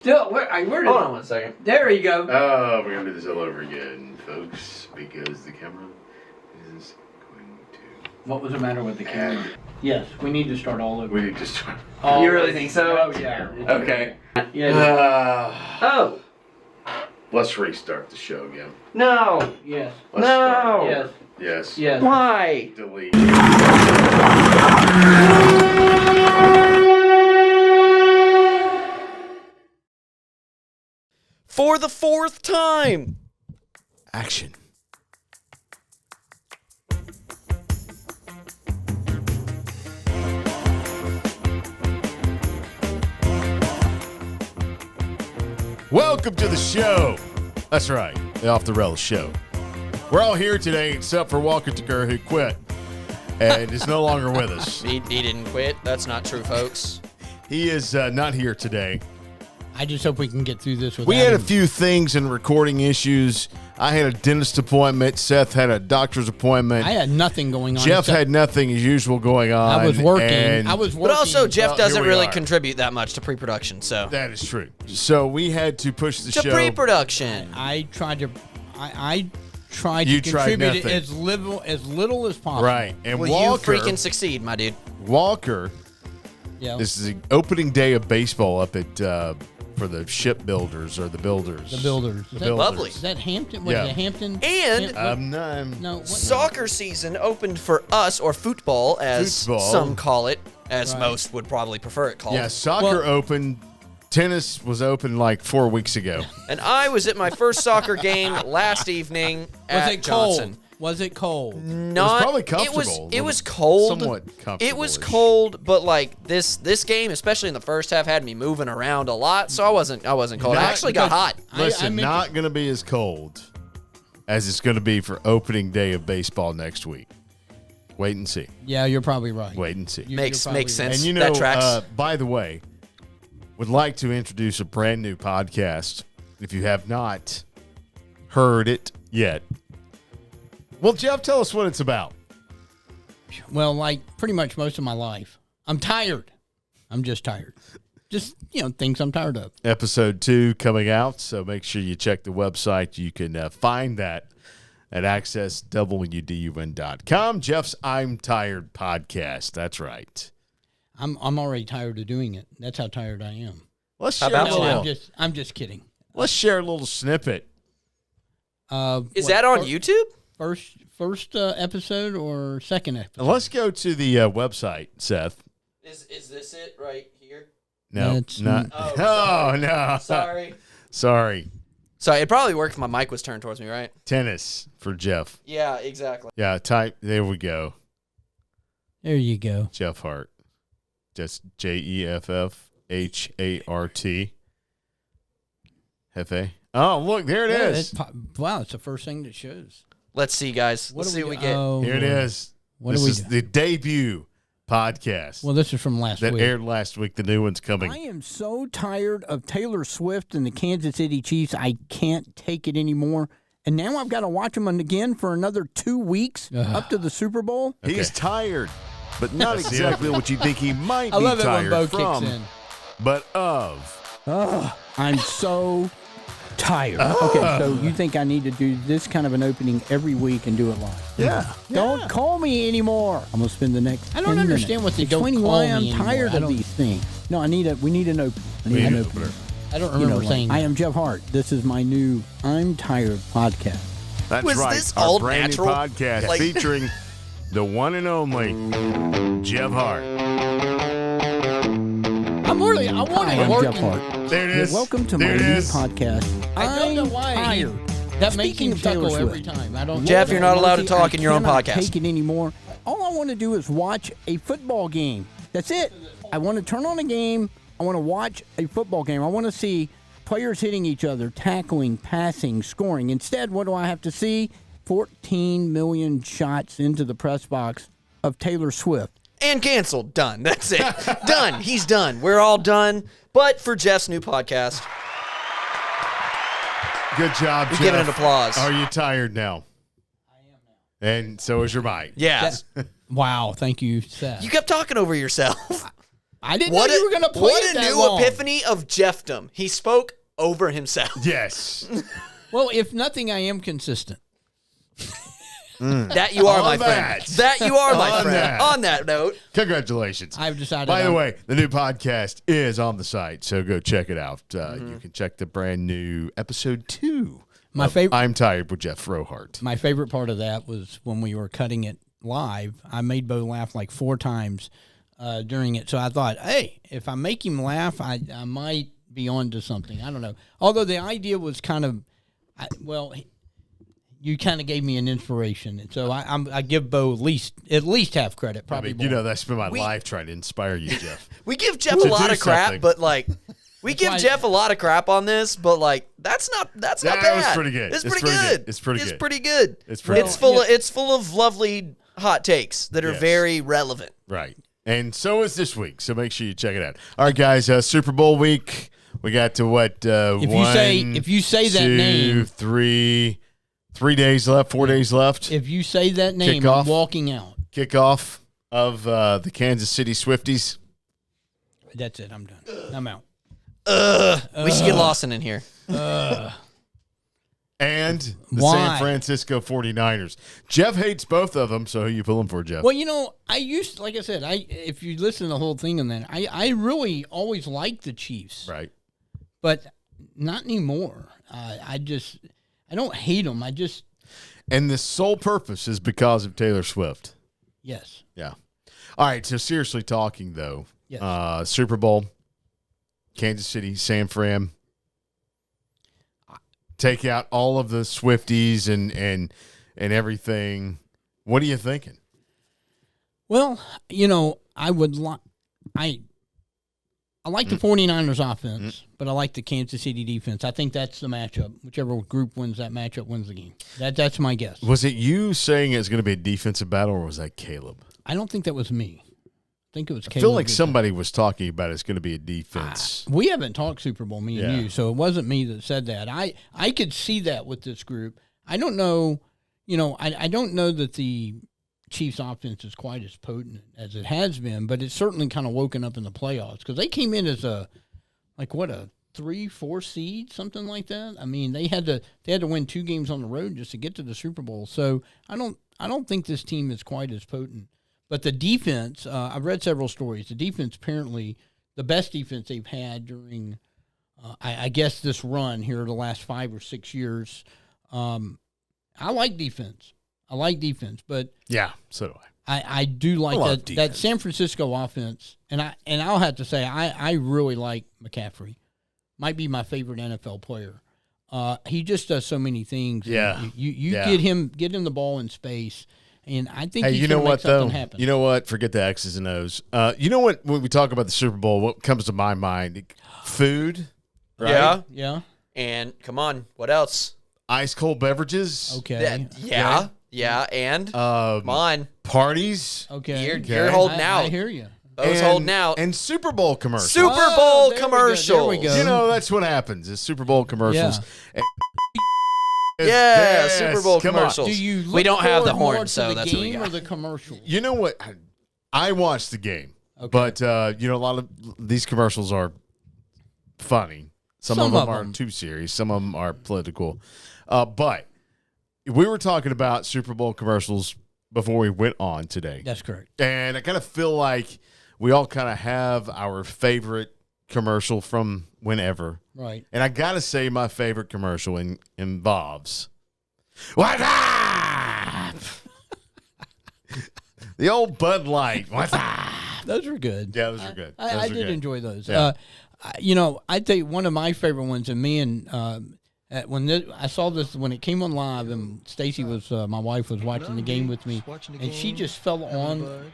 Still, where Hold on 1 second. There you go. Oh, we're going to do this all over again, folks, because the camera is going to... What was the matter with the camera? Yes, we need to start all over. We need to start... You really think so? Oh, yeah. Okay. Yeah. Let's restart the show again. No. Yes. Let's No. start. Yes. Yes. Yes. Why? Delete. For the 4th time. Action. Welcome to the show. That's right, the Off the Rails show. We're all here today except for Walker Tucker, who quit and is no longer with us. He didn't quit. That's not true, folks. He is not here today. I just hope we can get through this without We had a him. few things and recording issues. I had a dentist appointment. Seth had a doctor's appointment. I had nothing going on. Jeff except had nothing as usual going on. I was working. and But also, Jeff Well, doesn't here we really are. contribute that much to pre-production, so. That is true. So we had to push the To show. pre-production. I tried to. I tried You to tried contribute nothing. as little as possible. Right. And Will Walker, you freaking succeed, my dude? Walker, Yeah. this is the opening day of baseball up at for the shipbuilders or the builders. The Builders. The Is that- builders. Lovely. Is that Hampton? Was Yeah. it Hampton? And- No. What? Soccer season opened for us, or football, as Football. some call it, as Right. most would probably prefer it called. Yeah, soccer Well- opened. Tennis was open like 4 weeks ago. And I was at my first soccer game last evening at Was it Johnson. cold? Was it cold? Not, probably It was comfortable. cold. Somewhat comfortable-ish. It was cold, but like this game, especially in the first half, had me moving around a lot, so I wasn't cold. Not- I actually got hot. Listen, meant not going to be as cold as it's going to be for opening day of baseball next week. Wait and see. Yeah, you're probably right. Wait and see. You're Makes probably sense. And you know, that tracks. by the way, would like to introduce a brand new podcast. If you have not heard it yet, well, Jeff, tell us what it's about. Well, like pretty much most of my life, I'm tired. I'm just tired. Just things I'm tired of. Episode 2 coming out, so make sure you check the website. You can find that at accesswdun.com. Jeff's I'm Tired podcast. That's right. I'm already tired of doing it. That's how tired I am. Let's How share about a you little. now? I'm just kidding. Let's share a little snippet. Is that on YouTube? First episode or second episode? Let's go to the website, Seth. Is this it right here? No, That's- not. Oh, Oh, no. Sorry. Sorry. Sorry, it probably worked if my mic was turned towards me, right? Tennis for Jeff. Yeah, exactly. Yeah, type. There we go. There you go. Jeff Hart. Just JEFFHART. Hefe. Oh, look, there it is. Wow, it's the first thing that shows. Let's see, guys. Let's see what we get. Oh, Here it Lord. is. What This do we is do? the debut podcast Well, this is from last that week. aired last week. The new one's coming. I am so tired of Taylor Swift and the Kansas City Chiefs. I can't take it anymore. And now I've got to watch them again for another 2 weeks up to the Super Bowl. He's tired, but not exactly what you think he might I be love it when tired Bo from, kicks in. but of. I'm so tired. Okay, so you think I need to do this kind of an opening every week and do it live? Yeah. Don't call me anymore. I'm gonna spend the next. I don't 10 understand minutes what they don't explaining call why me I'm anymore. tired I of don't- these things. No, we need an opening. I need an opening. I don't You know, remember saying I that. am Jeff Hart. This is my new I'm Tired podcast. That's Was right. this Our all brand natural? new podcast Like- featuring the one and only Jeff Hart. I wanted Hi, to I'm work Jeff in- Hart. There it is. Welcome to there my it new is. podcast. I don't know why he- Tired. That makes Speaking him of Taylor chuckle every Swift. time. I don't. Jeff, you're not allowed to Lindsay, talk in your own cannot podcast. Take it anymore. All I want to do is watch a football game. That's it. I want to turn on a game. I want to watch a football game. I want to see players hitting each other, tackling, passing, scoring. Instead, what do I have to see? 14 million shots into the press box of Taylor Swift. And canceled. Done. That's it. Done. He's done. We're all done. But for Jeff's new podcast, Good job, we're Jeff. giving it applause. Are you tired now? I am now. And so is your mic. Yeah. Wow. Thank you, Seth. You kept talking over yourself. I didn't know you were going to play What it a that new long. epiphany of Jeffdom. He spoke over himself. Yes. He spoke over himself. Yes. Well, if nothing, I am consistent. That you are, On my that. friend. That you are, my On friend. that. On that note. Congratulations. I've decided. By the way, the new podcast is on the site, so go check it out. You can check the brand new episode 2. My favorite. I'm Tired with Jeff Frohart. My favorite part of that was when we were cutting it live. I made Bo laugh like 4 times during it. So I thought, hey, if I make him laugh, I might be on to something. I don't know. Although the idea was kind of, you kind of gave me an inspiration. And so I give Bo at least half credit. Probably more. That's been my life trying to inspire you, Jeff. We give Jeff a lot of crap, something. but like we give Jeff a lot of crap on this, but like that's not bad. was pretty good. It's pretty good. It's pretty good. It's pretty good. It's pretty It's good. it's full of lovely hot takes that are Yes. very relevant. Right. And so is this week, so make sure you check it out. All right, guys, Super Bowl week. We got to what? If you say that name, 3 days left, 4 days left. if you say that name, Kickoff. I'm walking out. Kickoff of the Kansas City Swifties. That's it. I'm done. I'm out. We should get Lawson in here. And the Why? San Francisco 49ers. Jeff hates both of them, so who you pulling for, Jeff? Well, like I said, if you listen to the whole thing and then I really always liked the Chiefs, Right. but not anymore. I don't hate them. And the sole purpose is because of Taylor Swift. Yes. Yeah. All right, so seriously talking, though. Yes. Super Bowl, Kansas City, San Fran. Take out all of the Swifties and everything. What are you thinking? Well, I would like I like the 49ers offense, but I like the Kansas City defense. I think that's the matchup. Whichever group wins that matchup wins the game. That's my guess. Was it you saying it's going to be a defensive battle, or was that Caleb? I don't think that was me. I think it was Caleb. I feel like somebody was talking about it's going to be a defense. We haven't talked Super Bowl, me and Yeah. you, so it wasn't me that said that. I could see that with this group. I don't know, I don't know that the Chiefs offense is quite as potent as it has been, but it's certainly kind of woken up in the playoffs because they came in as a 3-4 seed, something like that. I mean, they had to win 2 games on the road just to get to the Super Bowl. So I don't think this team is quite as potent. But the defense, I've read several stories. The defense, apparently, the best defense they've had during, I guess, this run here the last 5 or 6 years. I like defense. But Yeah, so do I. I do like love that defense. San Francisco offense, and I'll have to say I really like McCaffrey. Might be my favorite NFL player. He just does so many things. Yeah. You Yeah. get him the ball in space. And I think Hey, he's you know going to make what, though? something happen. You know what? Forget the X's and O's. You know what? When we talk about the Super Bowl, what comes to my mind? Food, right? Yeah. Yeah. And come on, what else? Ice cold beverages. Okay. Yeah, and Um, come on. Parties. Okay. You're holding out. I hear you. Bo's holding out. And Super Bowl commercials. Super Oh, Bowl there we go, commercials. there we go. You know, that's what happens. Is Super Bowl commercials. Yeah. And- Yeah, Yes, Super Bowl come on. commercials. Do you look We don't have the forward more horn, to so the that's what we game got. or the commercial? You know what? I watched the game, but a lot of these commercials are funny. Some of them aren't too serious. Some of them are political. But we were talking about Super Bowl commercials before we went on today. That's correct. And I kind of feel like we all kind of have our favorite commercial from whenever. Right. And I got to say my favorite commercial involves What's up? The old Bud Light. What's up? Those are good. Yeah, those are good. I Those are did good. enjoy those. Yeah. I think one of my favorite ones, and me and I saw this when it came on live, and Stacy was my wife was watching the game with me, and she just fell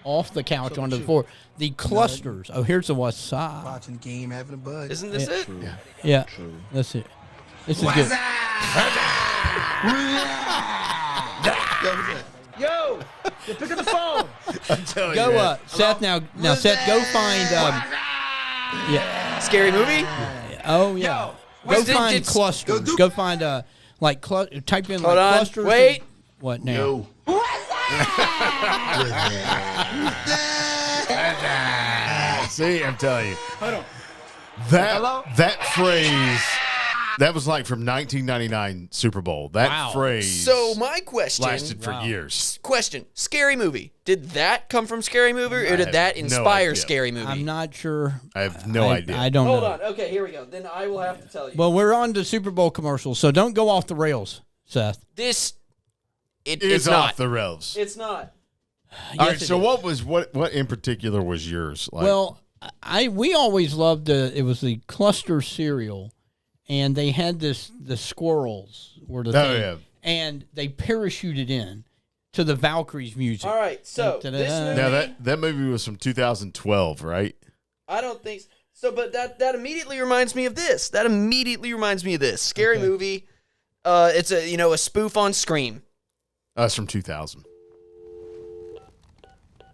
off the couch onto the floor. The clusters. Oh, here's the what's up. Watching the game, having a bud. Isn't this it? Yeah, that's it. This is good. Yo, you're picking the phone. I'm telling you, Go man. Seth. Now Seth, go find. Yeah. Scary movie? Oh yeah. Go find clusters. Go find type in Hold on. clusters. Wait. What now? See, I'm telling you. Hold on. That phrase, that was like from 1999 Super Bowl. That phrase So my question lasted for years. Question: Scary Movie. Did that come from Scary Movie, or did that inspire Scary Movie? I'm not sure. I have no idea. I don't know. Hold on. Okay, here we go. Then I will have to tell you. Well, we're on to Super Bowl commercials, so don't go off the rails, Seth. It's It's not. off the rails. It's not. All right, so what in particular was yours? Like, Well, we always loved it was the cluster cereal, and they had the squirrels were the thing, yeah. and they parachuted in to the Valkyries music. All right, so Da-da-da. this movie, now that movie was from 2012, right? I don't think so. But that immediately reminds me of this. Scary Movie. It's a spoof on Scream. That's from 2000.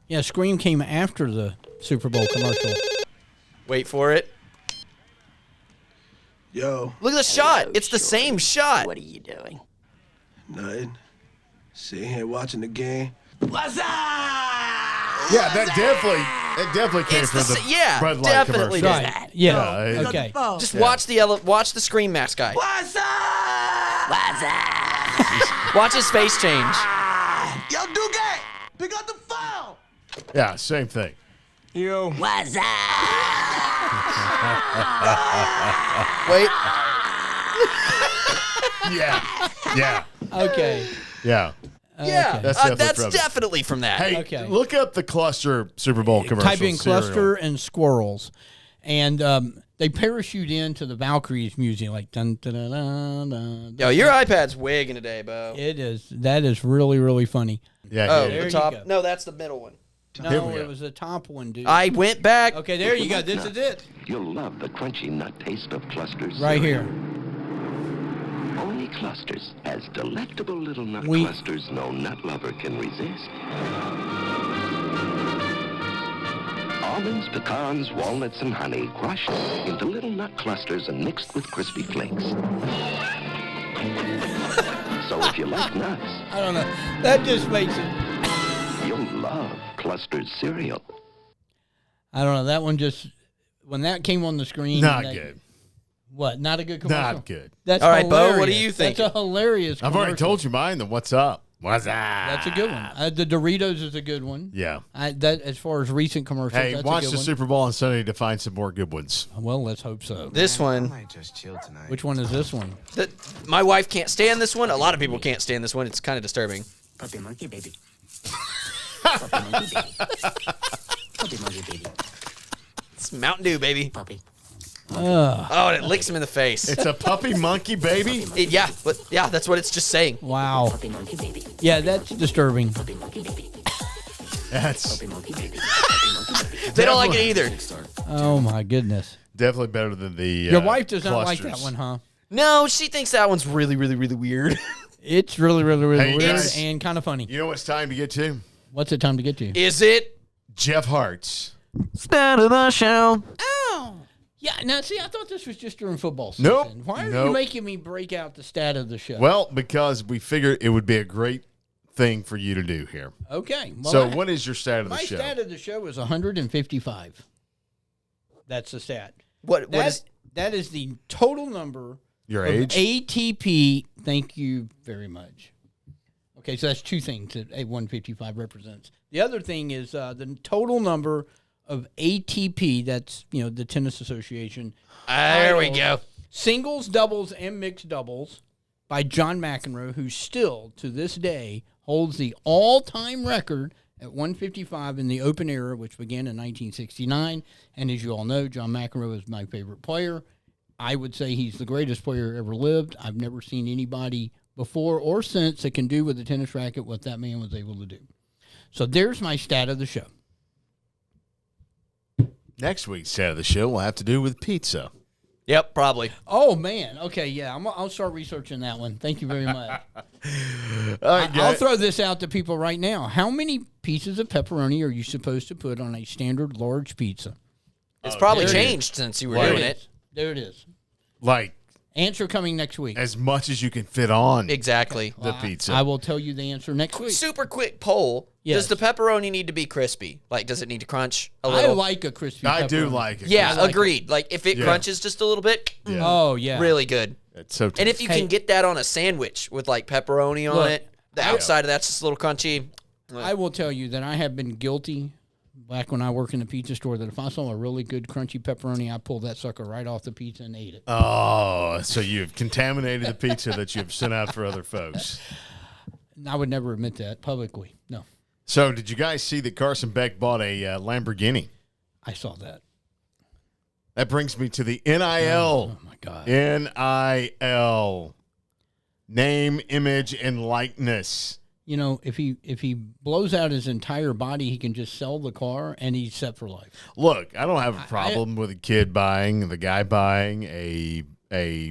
Yeah, Scream came after the Super Bowl commercial. Wait for it. Yo, Look at the shot. It's the same shot. What are you doing? nothing. Sitting here watching the game. What's up? Yeah, that definitely came It's from the the yeah, Bud Light definitely commercial. does. Right. Yeah. Yeah, Okay. Just watch the Scream mask guy. What's up? What's up? Watch his face change. Yo, Duque, pick up the phone. Yeah, same thing. Yo, What's up? Wait. Yeah. Okay. Yeah. Yeah, That's that's definitely from it. definitely from that. Hey, Okay. look up the cluster Super Bowl commercial. Type in cereal. cluster and squirrels, and they parachute into the Valkyries music like dun dun dun dun. dun. Yo, your iPad's wigging today, Bo. It is. That is really, really funny. Yeah. Oh, here. There the you top. go. No, that's the middle one. Here No, we go. it was the top one, dude. I went back. Okay, there you go. This is it. You'll love the crunchy nut taste of Clusters. Right cereal. here. Only Clusters, as delectable little nut We- clusters no nut lover can resist. Almonds, pecans, walnuts, and honey crushed into little nut clusters and mixed with crispy flakes. So if you like nuts, I don't know. That just makes it. you'll love Clusters cereal. I don't know. That one just when that came on the screen. Not that- good. What? Not a good commercial. Not good. That's All right, Bo, hilarious. what do you think? That's a hilarious. I've already commercial. told you mine. Then what's up? What's up? That's a good one. The Doritos is a good one. Yeah. That as far as recent commercials. Hey, that's watch a the good one. Super Bowl on Sunday to find some more good ones. Well, let's hope so. This one. might just chill tonight. Which one is this one? My wife can't stand this one. A lot of people can't stand this one. It's kind of disturbing. Puppy monkey baby. Puppy monkey baby. Puppy monkey baby. It's Mountain Dew, baby. Puppy. Oh, and it licks him in the face. It's a puppy monkey, baby. Yeah, that's what it's just saying. Wow. Puppy monkey baby. Yeah, that's disturbing. Puppy monkey baby. That's Puppy monkey baby. Puppy monkey baby. They don't like it either. Oh my goodness. definitely better than the. Your wife does not like clusters. that one, huh? No, she thinks that one's really, really, really weird. It's really, really, really Hey, weird guys. and kind of funny. You know what it's time to get to? What's it time to get to? Is it? Jeff Hart's. Start of the show. Yeah, now see, I thought this was just during football season. Nope. Why are you Nope. making me break out the stat of the show? Well, because we figured it would be a great thing for you to do here. Okay. Well, So, what is your stat of the my show? stat of the show is 155. That's the stat. What is? That is the total number Your of age? ATP. Thank you very much. Okay, so that's two things that a 155 represents. The other thing is the total number of ATP. That's the Tennis Association. There we titles, go. Singles, doubles, and mixed doubles by John McEnroe, who still to this day holds the all-time record at 155 in the Open era, which began in 1969. And as you all know, John McEnroe is my favorite player. I would say he's the greatest player ever lived. I've never seen anybody before or since that can do with a tennis racket what that man was able to do. So there's my stat of the show. Next week's stat of the show will have to do with pizza. Yep, probably. Oh, man. Okay, yeah, I'll start researching that one. Thank you very much. All right, I'll guys. throw this out to people right now. How many pieces of pepperoni are you supposed to put on a standard large pizza? It's probably there it is. changed since you were There doing There it. There it is. Like, Answer coming next week. as much as you can fit on Exactly. the pizza. I will tell you the answer next week. Super quick poll. Does the pepperoni need to be crispy? Like, does it need to crunch a little? I like a crispy pepperoni. I do like it. Yeah, like agreed. Like, if it crunches just a little bit, Oh, yeah. really good. It's so tasty. And if you can get that on a sandwich with, like, pepperoni on it, the outside of that's just a little crunchy. I will tell you that I have been guilty back when I worked in the pizza store that if I saw a really good crunchy pepperoni, I pulled that sucker right off the pizza and ate it. Oh, so you've contaminated the pizza that you've sent out for other folks. I would never admit that publicly. No. So did you guys see that Carson Beck bought a Lamborghini? I saw that. That brings me to the NIL. Oh, my God. NIL. Name, image, and likeness. You know, if he blows out his entire body, he can just sell the car and he's set for life. Look, I don't have a problem with a kid buying, the guy buying a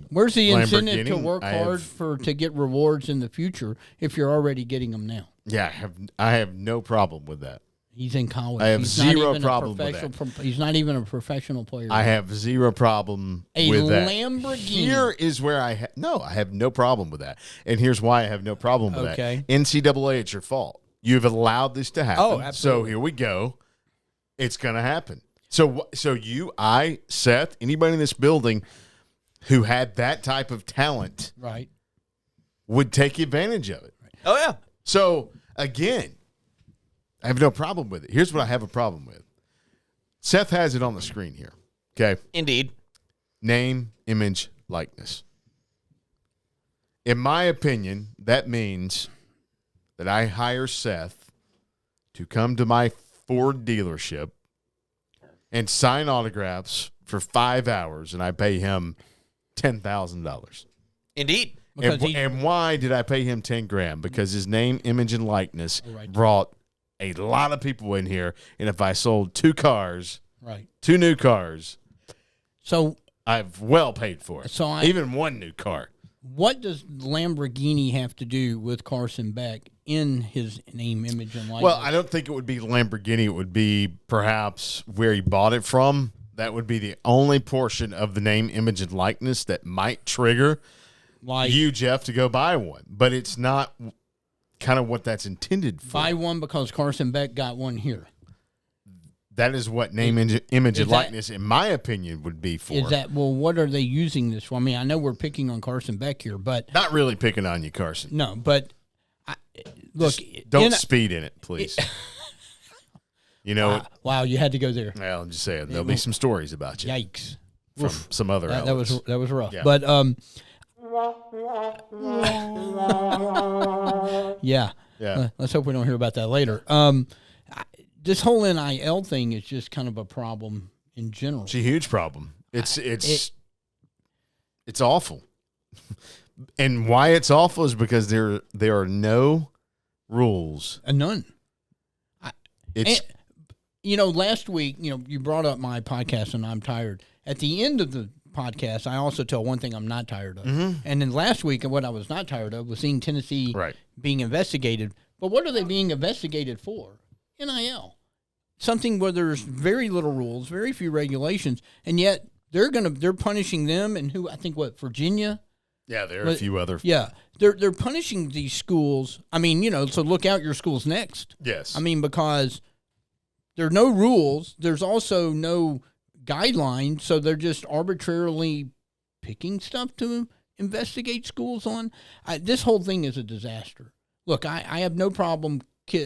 Where's the incentive to Lamborghini? work hard to get rewards in the future if you're already getting them now? Yeah, I have no problem with that. He's in college. I have He's zero not even problem with that. He's not even a professional player. I have zero problem with that. A Lamborghini. Here is where I have no problem with that. And here's why I have no problem with Okay. that. NCAA, it's your fault. You've allowed this to happen. Oh, absolutely. So here we go. It's going to happen. So you, Seth, anybody in this building who had that type of talent Right. would take advantage of it. Oh, yeah. So, again, I have no problem with it. Here's what I have a problem with. Seth has it on the screen here. Okay. Indeed. Name, image, likeness. In my opinion, that means that I hire Seth to come to my Ford dealership and sign autographs for 5 hours, and I pay him $10,000. Indeed. And why did I pay him $10,000? Because his name, image, and likeness brought a lot of people in here. And if I sold 2 cars, Right. 2 new cars, So I've well paid for it. Even 1 new car. what does Lamborghini have to do with Carson Beck in his name, image, and likeness? Well, I don't think it would be Lamborghini. It would be perhaps where he bought it from. That would be the only portion of the name, image, and likeness that might trigger you, Jeff, to go buy one. But it's not kind of what that's intended for. Buy one because Carson Beck got one here. That is what name, image, and likeness, in my opinion, would be for. Is that, well, what are they using this for? I mean, I know we're picking on Carson Beck here, but. Not really picking on you, Carson. No, but look. Just don't speed in it, please. You know. Wow, you had to go there. Well, I'm just saying, there'll be some stories about you. Yikes. From some other outlets. That was rough. Yeah. But, yeah. Let's hope we don't hear about that later. This whole NIL thing is just kind of a problem in general. It's a huge problem. It's awful. And why it's awful is because there are no rules. None. It's last week, you brought up my podcast and I'm tired. At the end of the podcast, I also tell one thing I'm not tired of. Mm-hmm. And then last week, what I was not tired of was seeing Tennessee being investigated. But what are they being investigated for? NIL. Something where there's very little rules, very few regulations, and yet they're punishing them and Virginia? Yeah, there are a few other. Yeah. They're punishing these schools. I mean, so look out, your school's next. Yes. I mean, because there are no rules, there's also no guidelines, so they're just arbitrarily picking stuff to investigate schools on. This whole thing is a disaster. Look, I have no problem.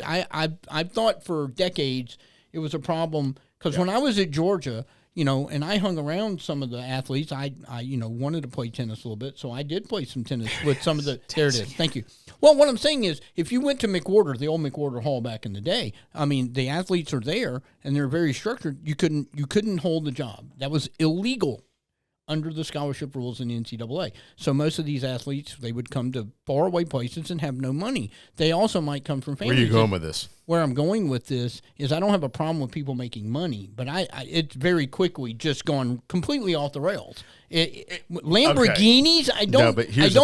I've thought for decades it was a problem because when I was at Georgia, and I hung around some of the athletes. I wanted to play tennis a little bit, so I did play some tennis with some of the. There it is. Thank you. Well, what I'm saying is, if you went to McWhorter, the old McWhorter Hall back in the day, I mean, the athletes are there and they're very structured. You couldn't hold a job. That was illegal under the scholarship rules in the NCAA. So most of these athletes, they would come to faraway places and have no money. They also might come from families. Where are you going with this? Where I'm going with this is I don't have a problem with people making money, but it's very quickly just gone completely off the rails. Lamborghinis, I don't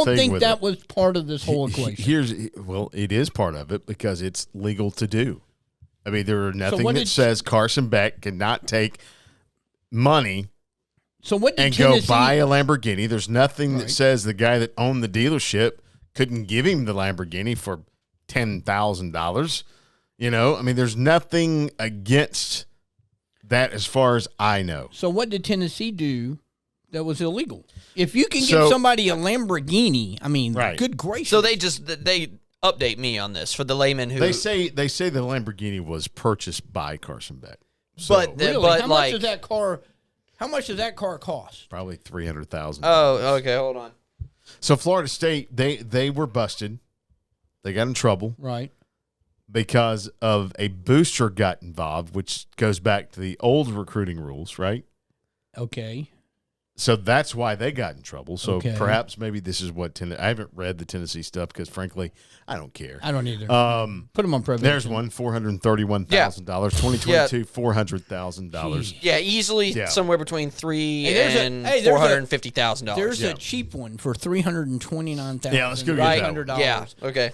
think that was part of this whole equation. It is part of it because it's legal to do. I mean, there are nothing that says Carson Beck cannot take money and go buy a Lamborghini. There's nothing that says the guy that owned the dealership couldn't give him the Lamborghini for $10,000. I mean, there's nothing against that as far as I know. So what did Tennessee do that was illegal? If you can give somebody a Lamborghini, I mean, good gracious. So they update me on this for the layman who They say the Lamborghini was purchased by Carson Beck. So, but how much does that car? How much does that car cost? probably $300,000. Oh, okay, hold on. So Florida State, they were busted. They got in trouble Right. because of a booster got involved, which goes back to the old recruiting rules, right? Okay. So that's why they got in trouble. So Okay. perhaps maybe this is what I haven't read the Tennessee stuff because, frankly, I don't care. I don't either. Put them on probation. There's one, $431,000. 2022, $400,000. Yeah, easily somewhere between $300,000 and $450,000. There's a cheap one for $329,000. Yeah, let's go get that one. Yeah, okay.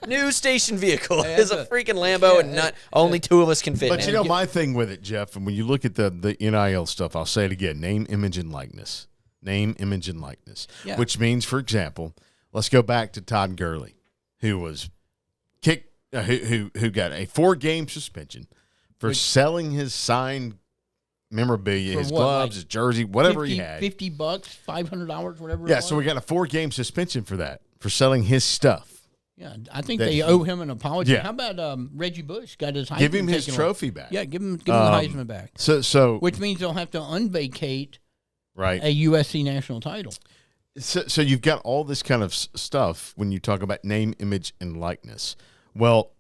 New station vehicle is a freaking Lambo, and only two of us can fit. But in it. my thing with it, Jeff, and when you look at the NIL stuff, I'll say it again: name, image, and likeness. Name, image, and likeness. Yeah. Which means, for example, let's go back to Todd Gurley, who was kicked, who got a 4-game suspension for selling his signed memorabilia, his gloves, his jersey, whatever he had. $50, $500, whatever. Yeah, so we got a 4-game suspension for that, for selling his stuff. Yeah, I think they owe him an apology. Yeah. How about Reggie Bush got his Heisman? Give him his taken trophy away. back. Yeah, give him the Heisman back. So which means they'll have to unvacate right a USC national title. So you've got all this kind of stuff when you talk about name, image, and likeness. Well,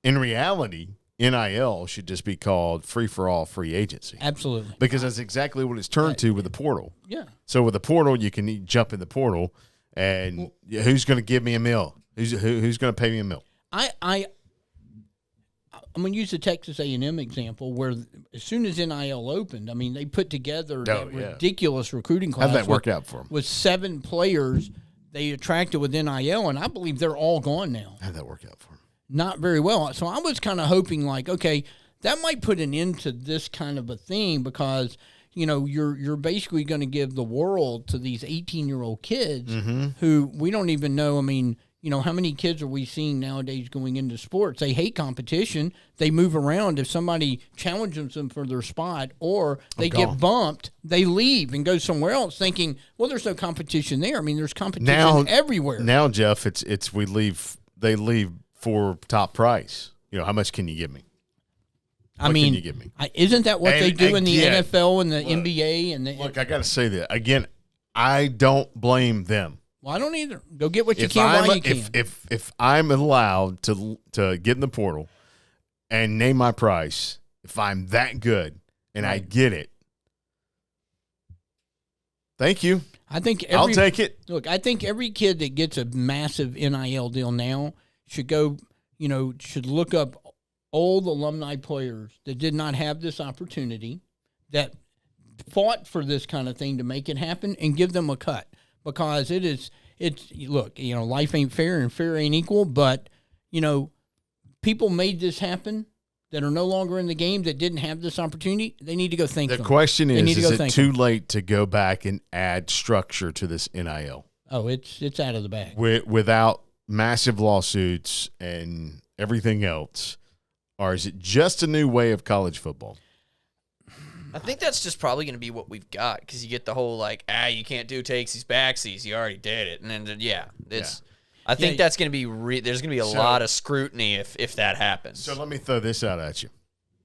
in reality, NIL should just be called free-for-all free agency. Absolutely. Because that's exactly what it's turned to with the portal. Yeah. So with the portal, you can jump in the portal, and who's going to give me a meal? Who's going to pay me a meal? I'm going to use the Texas A&M example where as soon as NIL opened, I mean, they put together that ridiculous recruiting class. How'd that work out for them? With 7 players they attracted with NIL, and I believe they're all gone now. How'd that work out for them? Not very well. So I was kind of hoping like, okay, that might put an end to this kind of a thing because, you're basically going to give the world to these 18-year-old kids who we don't even know. I mean, how many kids are we seeing nowadays going into sports? They hate competition. They move around. If somebody challenges them for their spot or they get bumped, they leave and go somewhere else thinking, well, there's no competition there. I mean, there's competition everywhere. Now, Jeff, they leave for top price. How much can you give me? What can you give me? Isn't that what they do in the NFL and the NBA? And look, I got to say that again. I don't blame them. Well, I don't either. Go get what you can while you can. If I'm allowed to get in the portal and name my price, if I'm that good and I get it, thank you. I'll take it. Look, I think every kid that gets a massive NIL deal now should go, should look up old alumni players that did not have this opportunity, that fought for this kind of thing to make it happen, and give them a cut. Because look, life ain't fair and fair ain't equal, but, people made this happen that are no longer in the game that didn't have this opportunity. They need to go thank them. The question is it too late to go back and add structure to this NIL? Oh, it's out of the bag. Without massive lawsuits and everything else, or is it just a new way of college football? I think that's just probably going to be what we've got because you get the whole you can't do takesies, backsies. You already did it, and then I think that's going to be there's going to be a lot of scrutiny if that happens. So let me throw this out at you.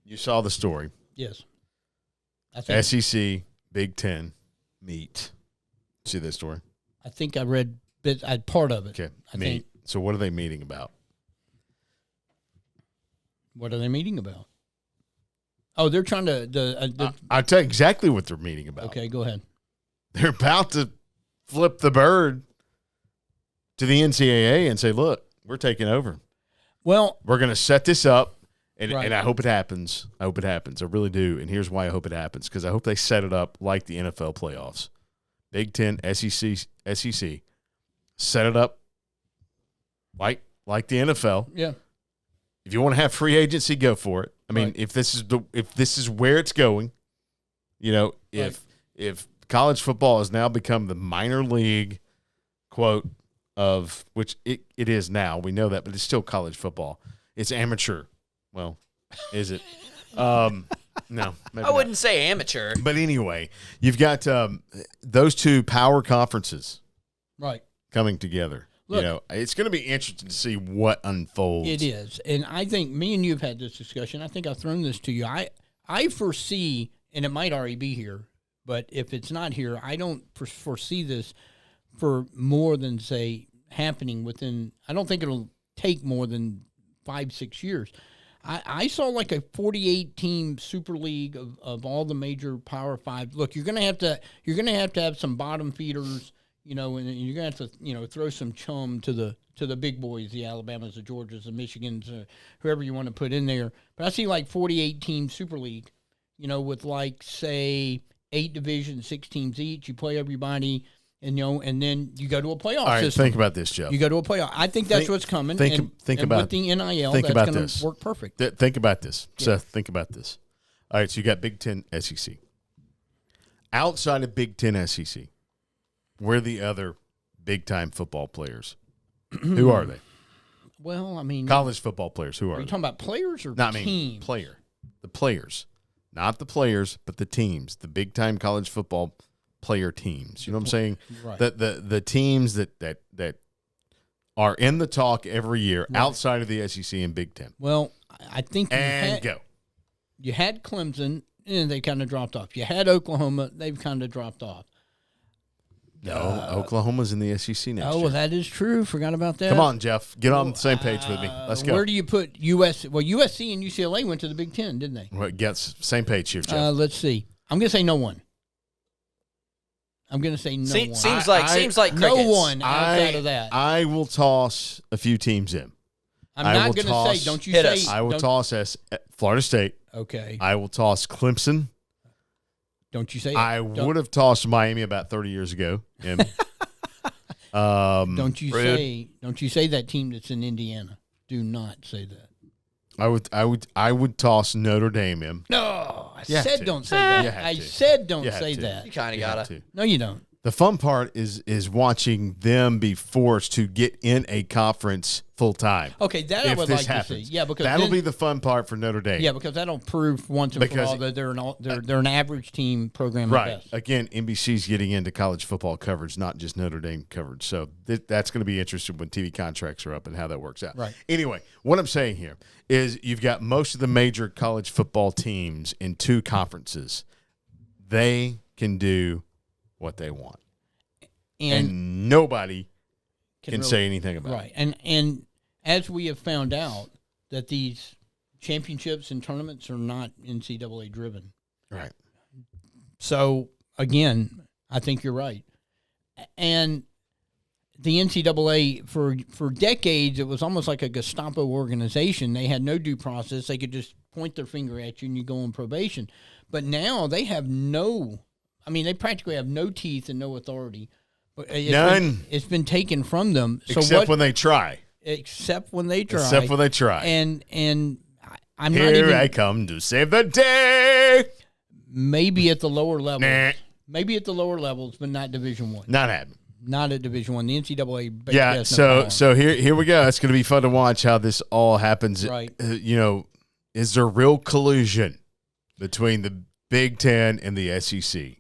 You saw the story. Yes. SEC, Big Ten meet. See this story? I think I read part of it. Okay, meet. So what are they meeting about? What are they meeting about? Oh, they're trying to. I'll tell you exactly what they're meeting about. Okay, go ahead. They're about to flip the bird to the NCAA and say, look, we're taking over. Well, we're going to set this up, and I hope it happens. I hope it happens. I really do. And here's why I hope it happens, because I hope they set it up like the NFL playoffs. Big Ten, SEC, set it up like the NFL. Yeah. If you want to have free agency, go for it. I mean, if this is where it's going, if college football has now become the minor league quote of which it is now, we know that, but it's still college football. It's amateur. Well, is it? No, maybe I wouldn't say amateur. But anyway, you've got those two power conferences Right. coming together. Look, It's going to be interesting to see what unfolds. It is. And I think me and you have had this discussion. I think I've thrown this to you. I foresee, and it might already be here, but if it's not here, I don't foresee this for more than, say, happening within, I don't think it'll take more than 5-6 years. I saw like a 48-team Super League of all the major Power Five. Look, you're gonna have to have some bottom feeders, and you're gonna have to throw some chum to the big boys, the Alabamas, the Georgias, the Michigans, whoever you want to put in there. But I see like 48-team Super League, with like say 8 divisions, 6 teams each. You play everybody. And then you go to a playoff All right, system. think about this, Jeff. You go to a playoff. I think that's what's coming. Think and about with the NIL. Think That's about going this. to work perfect. Think about this, Yeah. Seth. Think about this. All right, so you got Big Ten, SEC. Outside of Big Ten, SEC, where are the other big-time football players? Who are they? Well, I mean, College football players. Who are are you they? talking about players or Not teams? player. The players, not the players, but the teams. The big-time college football player teams. You know what I'm saying? Right. The teams that are in the talk every year outside of the SEC and Big Ten. Well, I think you had Clemson, and they kind of dropped off. You had Oklahoma, they've kind of dropped off. No, Oklahoma's in the SEC next Oh, year. well, that is true. Forgot about that. Come on, Jeff. Get on the same page with me. Let's go. Where do you put USC? Well, USC and UCLA went to the Big Ten, didn't they? Well, same page here, Jeff. Let's see. I'm going to say no one. I'm going to say no one. Seems like crickets. No one outside of that. I will toss a few teams in. I'm not going to say. Don't you say? I will toss Florida State. Okay. I will toss Clemson. Don't you say? I would have tossed Miami about 30 years ago. Don't you say that team that's in Indiana? Do not say that. I would toss Notre Dame in. No, I You have said to. don't say that. You have I to. said don't You have say to. that. You kind of You have gotta. to. No, you don't. The fun part is watching them be forced to get in a conference full time. Okay, that I If would this like happens. to see. Yeah, because that'll then- be the fun part for Notre Dame. Yeah, because that'll prove once and for all that they're an average team program Right. at best. Again, NBC's getting into college football coverage, not just Notre Dame coverage. So that's going to be interesting when TV contracts are up and how that works out. Right. Anyway, what I'm saying here is you've got most of the major college football teams in 2 conferences. They can do what they want. And nobody can really say anything about right. it. And as we have found out that these championships and tournaments are not NCAA driven. Right. So again, I think you're right. And the NCAA for decades, it was almost like a Gestapo organization. They had no due process. They could just point their finger at you and you go on probation. But now they have they practically have no teeth and no authority. But None. It's been taken from them. So Except when they try. Except when they try. Except when they try. And I'm Here not even. I come to save the day. Maybe at the lower levels. Nah. Maybe at the lower levels, but not Division I. Not happening. Not at Division I. The NCAA. Yeah. has no power. So here we go. It's going to be fun to watch how this all happens. Right. Is there real collusion between the Big Ten and the SEC?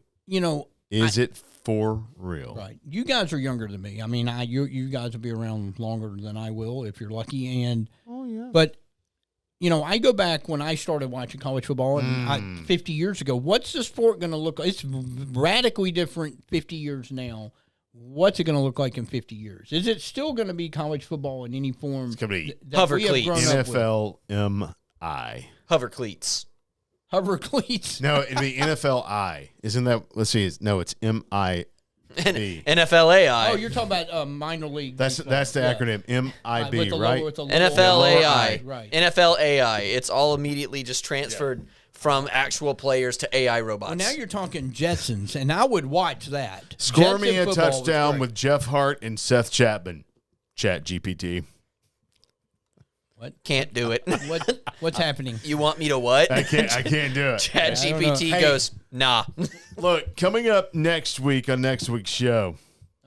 Is it for real? Right. You guys are younger than me. I mean, you guys will be around longer than I will if you're lucky. And but I go back when I started watching college football 50 years ago. What's the sport going to look like? It's radically different 50 years now. What's it going to look like in 50 years? Is it still going to be college football in any form? It's going to be hover cleats. NFL MI. Hover cleats. Hover cleats. No, it'd be NFLI. Isn't that? Let's see. No, it's MIB. NFLAI. Oh, you're talking about minor league. That's the acronym MIB, right? NFLAI. Right. NFLAI. It's all immediately just transferred from actual players to AI robots. Well, now you're talking Jetsons, and I would watch that. Score me Jetson a football was touchdown great. with Jeff Hart and Seth Chapman. Chat GPT. What? Can't do it. What's happening? You want me to what? I can't do it. Chat I don't know. GPT Hey. goes, nah. Look, coming up next week on next week's show.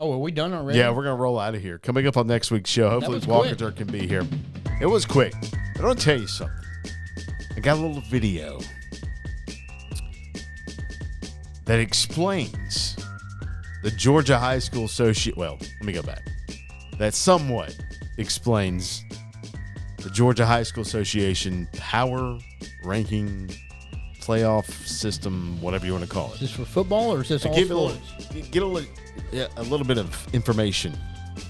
Oh, are we done already? Yeah, we're gonna roll out of here. Coming up on next week's show. Hopefully was Walker quick. Dirk can be here. It was quick. But I'll tell you something. I got a little video that explains the Georgia High School Association. Well, let me go back. That somewhat explains the Georgia High School Association power ranking playoff system, whatever you want to call it. Is this for football or is this all sports? Get a little bit of information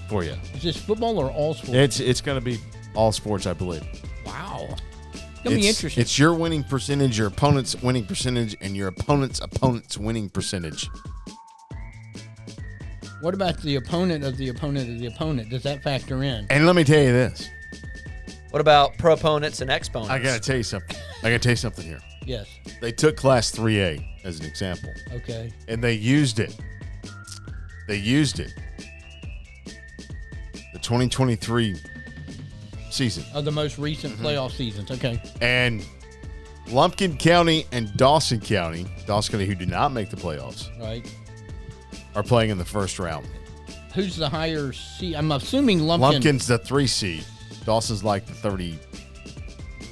for you. Is this football or all sports? It's going to be all sports, I believe. Wow. It's going to be interesting. It's your winning percentage, your opponent's winning percentage, and your opponent's winning percentage. What about the opponent of the opponent of the opponent? Does that factor in? And let me tell you this. What about proponents and exponents? I got to tell you something here. Yes. They took Class 3A as an example. Okay. And they used it. The 2023 season. Of the most recent playoff seasons. Okay. And Lumpkin County and Dawson County, who did not make the playoffs, Right. are playing in the first round. Who's the higher seed? I'm assuming Lumpkin. Lumpkin's the 3 seed. Dawson's like the 31.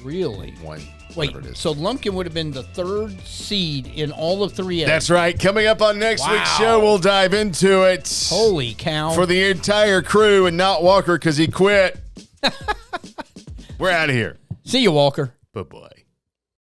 Really? Wait, It is. so Lumpkin would have been the 3rd seed in all of 3A. That's right. Coming up on next week's show, we'll dive into it. Holy cow. For the entire crew and not Walker because he quit. We're out of here. See you, Walker. Bye-bye.